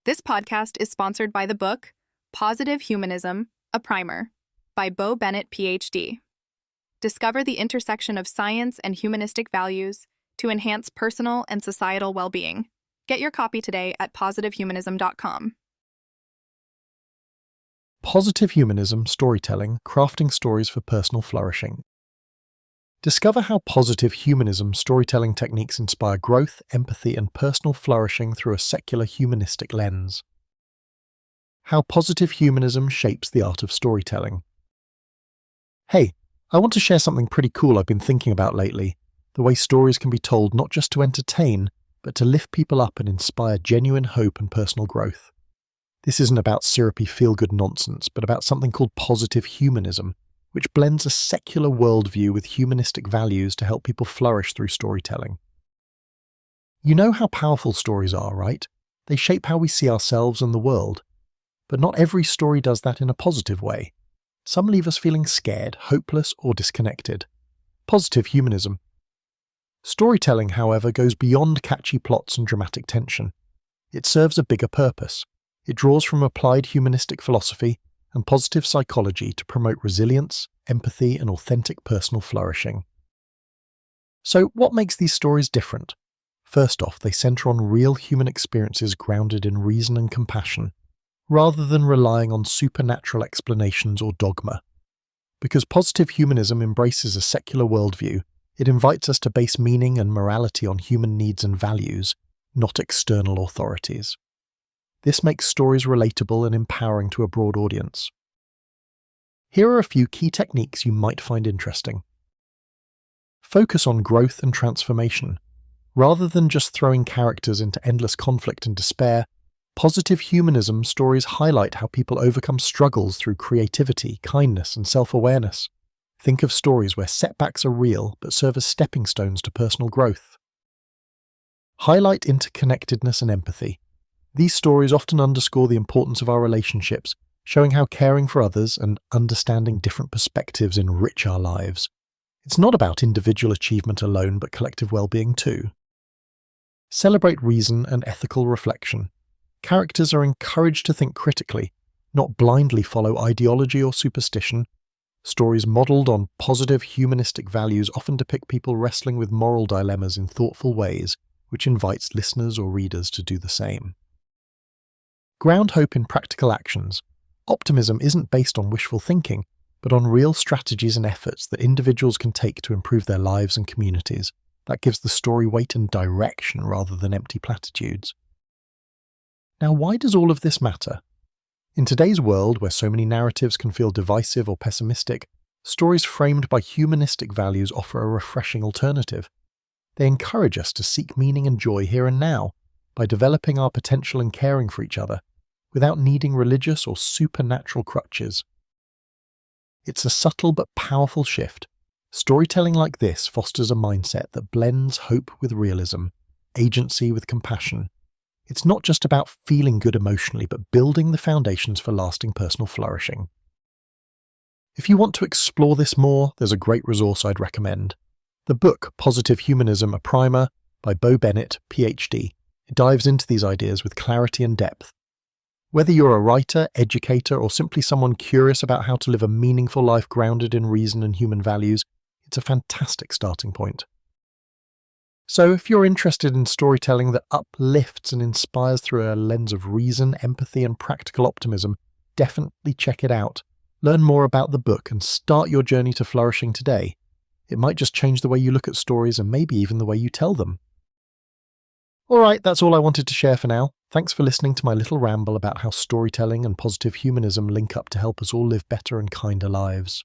This podcast is sponsored by the book Positive Humanism, a Primer by Bo Bennett, PhD. Discover the intersection of science and humanistic values to enhance personal and societal well-being. Get your copy today at positivehumanism.com. Positive Humanism, Storytelling, Crafting Stories for Personal Flourishing. Discover how positive humanism storytelling techniques inspire growth, empathy, and personal flourishing through a secular humanistic lens. How positive humanism shapes the art of storytelling. Hey, I want to share something pretty cool I've been thinking about lately, the way stories can be told not just to entertain, but to lift people up and inspire genuine hope and personal growth. This isn't about syrupy feel-good nonsense, but about something called positive humanism, which blends a secular worldview with humanistic values to help people flourish through storytelling. You know how powerful stories are, right? They shape how we see ourselves and the world. But not every story does that in a positive way. Some leave us feeling scared, hopeless, or disconnected. Positive humanism. Storytelling, however, goes beyond catchy plots and dramatic tension. It serves a bigger purpose. It draws from applied humanistic philosophy and positive psychology to promote resilience, empathy, and authentic personal flourishing. So, what makes these stories different? First off, they center on real human experiences grounded in reason and compassion, rather than relying on supernatural explanations or dogma. Because positive humanism embraces a secular worldview, it invites us to base meaning and morality on human needs and values, not external authorities. This makes stories relatable and empowering to a broad audience. Here are a few key techniques you might find interesting. Focus on growth and transformation. Rather than just throwing characters into endless conflict and despair, positive humanism stories highlight how people overcome struggles through creativity, kindness, and self-awareness. Think of stories where setbacks are real but serve as stepping stones to personal growth. Highlight interconnectedness and empathy. These stories often underscore the importance of our relationships, showing how caring for others and understanding different perspectives enrich our lives. It's not about individual achievement alone, but collective well-being too. Celebrate reason and ethical reflection. Characters are encouraged to think critically, not blindly follow ideology or superstition. Stories modelled on positive humanistic values often depict people wrestling with moral dilemmas in thoughtful ways, which invites listeners or readers to do the same. Ground hope in practical actions. Optimism isn't based on wishful thinking, but on real strategies and efforts that individuals can take to improve their lives and communities. That gives the story weight and direction rather than empty platitudes. Now, why does all of this matter? In today's world, where so many narratives can feel divisive or pessimistic, stories framed by humanistic values offer a refreshing alternative. They encourage us to seek meaning and joy here and now, by developing our potential and caring for each other, without needing religious or supernatural crutches. It's a subtle but powerful shift. Storytelling like this fosters a mindset that blends hope with realism, agency with compassion. It's not just about feeling good emotionally, but building the foundations for lasting personal flourishing. If you want to explore this more, there's a great resource I'd recommend. The book Positive Humanism, a Primer by Bo Bennett, PhD. It dives into these ideas with clarity and depth. Whether you're a writer, educator, or simply someone curious about how to live a meaningful life grounded in reason and human values, it's a fantastic starting point. So if you're interested in storytelling that uplifts and inspires through a lens of reason, empathy, and practical optimism, definitely check it out. Learn more about the book and start your journey to flourishing today. It might just change the way you look at stories and maybe even the way you tell them. Alright, that's all I wanted to share for now. Thanks for listening to my little ramble about how storytelling and positive humanism link up to help us all live better and kinder lives.